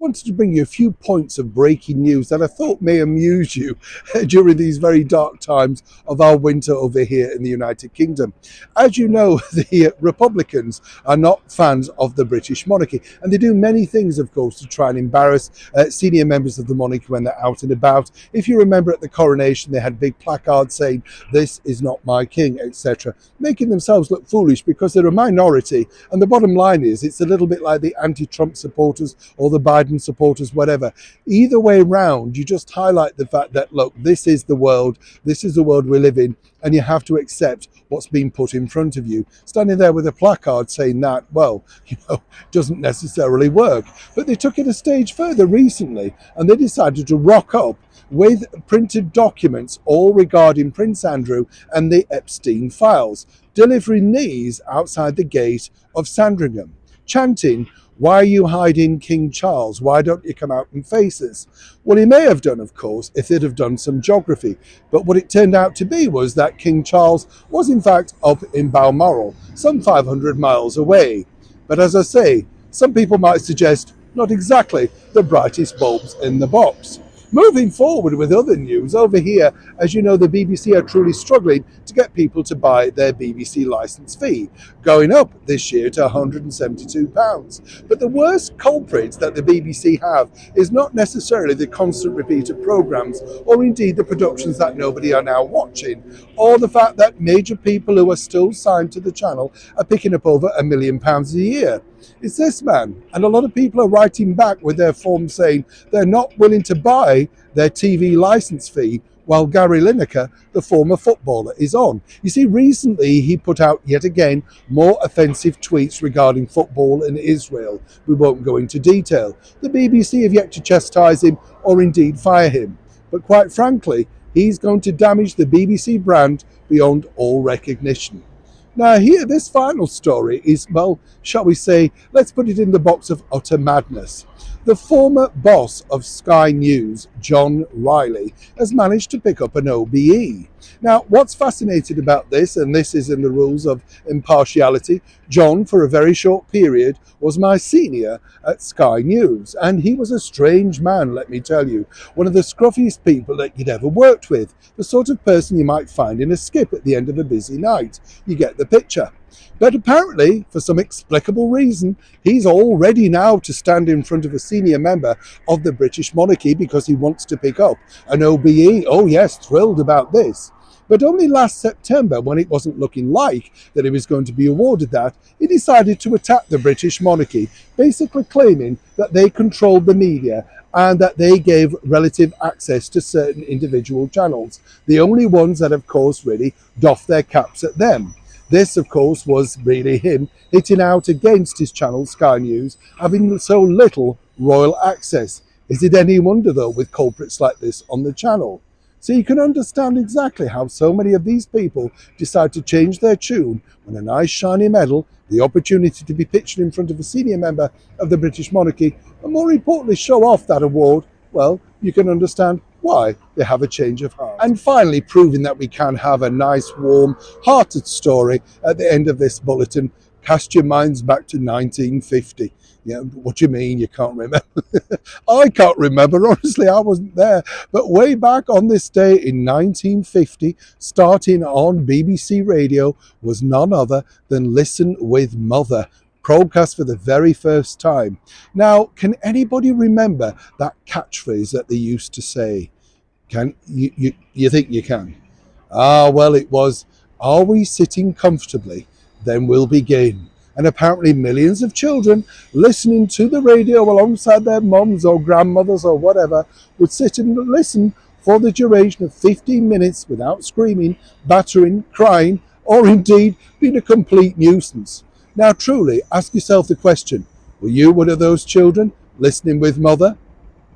wanted to bring you a few points of breaking news that I thought may amuse you during these very dark times of our winter over here in the United Kingdom. As you know, the Republicans are not fans of the British monarchy, and they do many things, of course, to try and embarrass senior members of the monarchy when they're out and about. If you remember at the coronation, they had big placards saying, "This is not my king," etc., making themselves look foolish because they're a minority. And the bottom line is, it's a little bit like the anti-Trump supporters or the Biden supporters, whatever. Either way round, you just highlight the fact that, look, this is the world we live in, and you have to accept what's being put in front of you. Standing there with a placard saying that, well, doesn't necessarily work. But they took it a stage further recently, and they decided to rock up with printed documents all regarding Prince Andrew and the Epstein files, delivering these outside the gate of Sandringham, chanting, "Why are you hiding King Charles? Why don't you come out and face us?" Well, he may have done, of course, if they'd have done some geography. But what it turned out to be was that King Charles was in fact up in Balmoral, some 500 miles away. But as I say, some people might suggest not exactly the brightest bulbs in the box. Moving forward with other news, over here, as you know, the BBC are truly struggling to get people to buy their BBC licence fee, going up this year to £172. But the worst culprit that the BBC have is not necessarily the constant repeat of programmes, or indeed the productions that nobody are now watching, or the fact that major people who are still signed to the channel are picking up over £1 million a year. It's this man, and a lot of people are writing back with their forms saying they're not willing to buy their TV licence fee while Gary Lineker, the former footballer, is on. You see, recently he put out yet again more offensive tweets regarding football and Israel. We won't go into detail. The BBC have yet to chastise him or indeed fire him. But quite frankly, he's going to damage the BBC brand beyond all recognition. Now here, this final story is, well, shall we say, let's put it in the box of utter madness. The former boss of Sky News, John Riley, has managed to pick up an OBE. Now, what's fascinating about this, and this is in the rules of impartiality, John, for a very short period, was my senior at Sky News, and he was a strange man, let me tell you. One of the scruffiest people that you'd ever worked with, the sort of person you might find in a skip at the end of a busy night. You get the picture. But apparently, for some explicable reason, he's all ready now to stand in front of a senior member of the British monarchy because he wants to pick up an OBE. Oh yes, thrilled about this. But only last September, when it wasn't looking like that he was going to be awarded that, he decided to attack the British monarchy, basically claiming that they controlled the media and that they gave relative access to certain individual channels, the only ones that, of course, really doffed their caps at them. This, of course, was really him hitting out against his channel, Sky News, having so little royal access. Is it any wonder, though, with culprits like this on the channel? So you can understand exactly how so many of these people decide to change their tune when a nice shiny medal, the opportunity to be pictured in front of a senior member of the British monarchy, and more importantly show off that award, well, you can understand why they have a change of heart. And finally, proving that we can have a nice, warm, hearted story at the end of this bulletin, cast your minds back to 1950. Yeah, what do you mean you can't remember? I can't remember, honestly, I wasn't there. But way back on this day in 1950, starting on BBC Radio, was none other than Listen with Mother, broadcast for the very first time. Now, can anybody remember that catchphrase that they used to say? Can you think you can? Ah, well, it was, "Are we sitting comfortably? Then we'll begin." And apparently millions of children listening to the radio alongside their mums or grandmothers or whatever would sit and listen for the duration of 15 minutes without screaming, battering, crying, or indeed being a complete nuisance. Now truly, ask yourself the question, were you one of those children listening with Mother?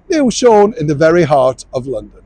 Neil Sean in the very heart of London.